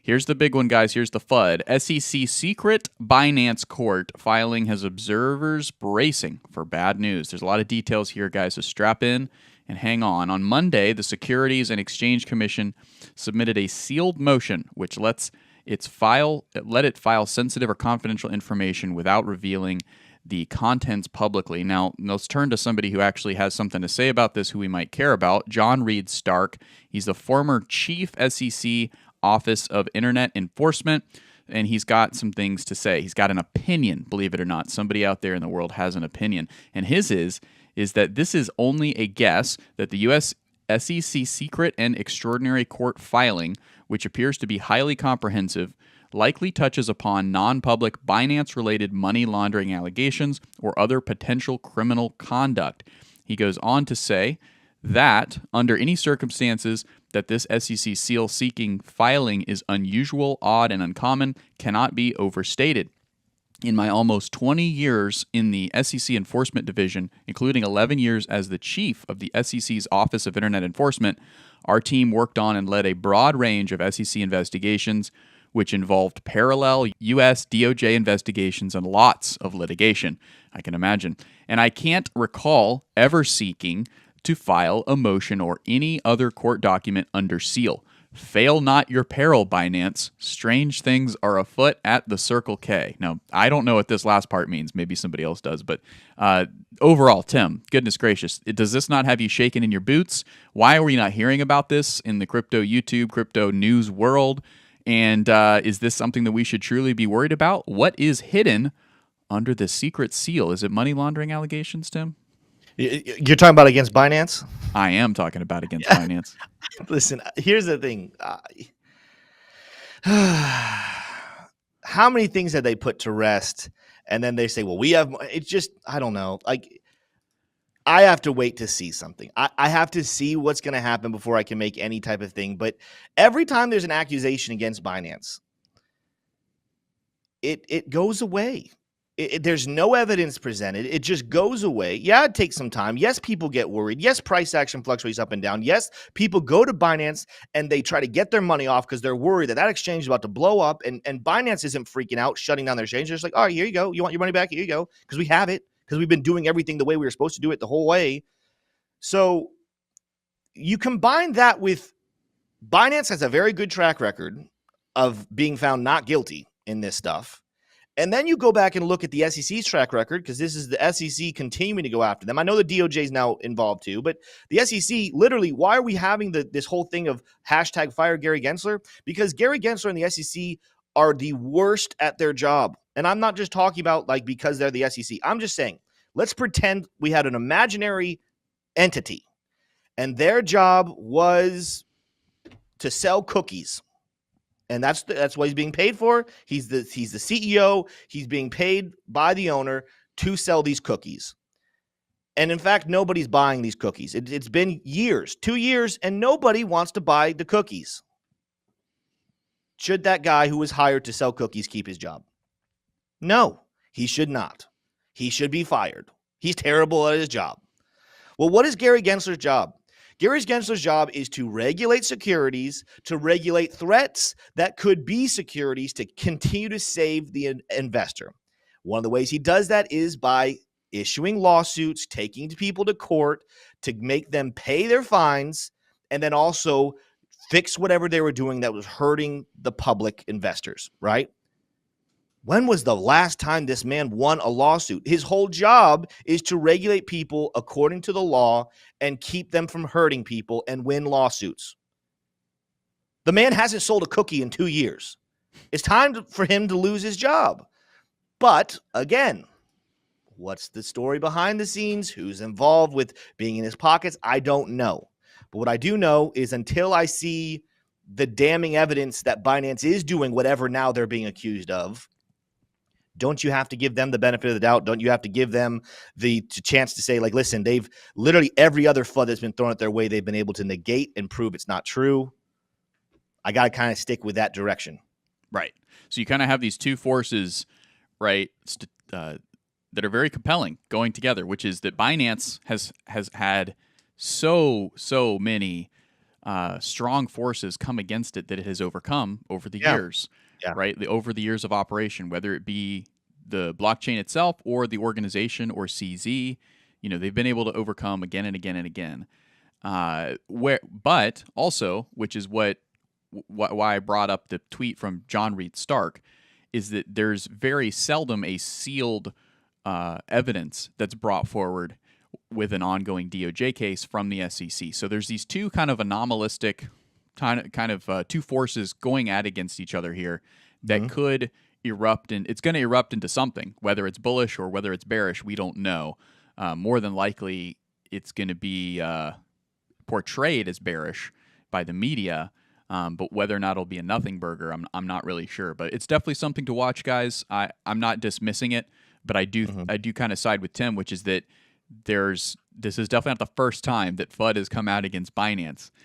Here's the big one, guys. Here's the FUD. SEC secret Binance court filing has observers bracing for bad news. There's a lot of details here, guys, so strap in and hang on. On Monday, the Securities and Exchange Commission submitted a sealed motion which let it file sensitive or confidential information without revealing the contents publicly. Now, let's turn to somebody who actually has something to say about this, who we might care about. John Reed Stark. He's the former chief SEC Office of Internet Enforcement, and he's got some things to say. He's got an opinion, believe it or not. Somebody out there in the world has an opinion, and his is that this is only a guess that the U.S. SEC secret and extraordinary court filing, which appears to be highly comprehensive, likely touches upon non-public Binance-related money laundering allegations or other potential criminal conduct. He goes on to say that under any circumstances that this SEC seal-seeking filing is unusual, odd, and uncommon cannot be overstated. In my almost 20 years in the SEC Enforcement Division, including 11 years as the chief of the SEC's Office of Internet Enforcement, our team worked on and led a broad range of SEC investigations, which involved parallel U.S. DOJ investigations and lots of litigation, I can imagine. And I can't recall ever seeking to file a motion or any other court document under seal. Fail not your peril, Binance. Strange things are afoot at the Circle K. Now, I don't know what this last part means. Maybe somebody else does. But overall, Tim, goodness gracious, does this not have you shaking in your boots? Why are we not hearing about this in the crypto YouTube, crypto news world? And is this something that we should truly be worried about? What is hidden under the secret seal? Is it money laundering allegations, Tim? You're talking about against Binance? I am talking about against Binance. Listen, here's the thing. How many things have they put to rest? And then they say, well, we have, it's just, I don't know. Like, I have to wait to see something. I have to see what's going to happen before I can make any type of thing. But every time there's an accusation against Binance, it goes away. There's no evidence presented. It just goes away. Yeah, it takes some time. Yes, people get worried. Yes, price action fluctuates up and down. Yes, people go to Binance and they try to get their money off because they're worried that exchange is about to blow up. And Binance isn't freaking out, shutting down their exchange. They're just like, all right, here you go. You want your money back? Here you go. Because we have it. Because we've been doing everything the way we were supposed to do it the whole way. So you combine that with Binance has a very good track record of being found not guilty in this stuff. And then you go back and look at the SEC's track record, because this is the SEC continuing to go after them. I know the DOJ is now involved too, but the SEC, literally, why are we having this whole thing of hashtag fire Gary Gensler? Because Gary Gensler and the SEC are the worst at their job. And I'm not just talking about like because they're the SEC. I'm just saying, let's pretend we had an imaginary entity and their job was to sell cookies. And that's what he's being paid for. He's the CEO. He's being paid by the owner to sell these cookies. And in fact, nobody's buying these cookies. It's been years, 2 years, and nobody wants to buy the cookies. Should that guy who was hired to sell cookies keep his job? No, he should not. He should be fired. He's terrible at his job. Well, what is Gary Gensler's job? Gary Gensler's job is to regulate securities, to regulate threats that could be securities to continue to save the investor. One of the ways he does that is by issuing lawsuits, taking people to court to make them pay their fines, and then also fix whatever they were doing that was hurting the public investors, right? When was the last time this man won a lawsuit? His whole job is to regulate people according to the law and keep them from hurting people and win lawsuits. The man hasn't sold a cookie in 2 years. It's time for him to lose his job. But again, what's the story behind the scenes? Who's involved with being in his pockets? I don't know. But what I do know is until I see the damning evidence that Binance is doing whatever now they're being accused of, don't you have to give them the benefit of the doubt? Don't you have to give them the chance to say, like, listen, they've literally every other FUD that's been thrown at their way, they've been able to negate and prove it's not true. I got to kind of stick with that direction. Right. So you kind of have these two forces, right, that are very compelling going together, which is that Binance has had so many strong forces come against it that it has overcome over the Yeah. years, Yeah. right? Over the years of operation, whether it be the blockchain itself or the organization or CZ, they've been able to overcome again and again and again. But also, which is why I brought up the tweet from John Reed Stark, is that there's very seldom a sealed evidence that's brought forward with an ongoing DOJ case from the SEC. So there's these two kind of anomalistic, two forces going at against each other here that could erupt, and it's going to erupt into something, whether it's bullish or whether it's bearish, we don't know. More than likely, it's going to be portrayed as bearish by the media, but whether or not it'll be a nothing burger, I'm not really sure. But it's definitely something to watch, guys. I'm not dismissing it, but I do kind of side with Tim, which is that this is definitely not the first time that FUD has come out against Binance.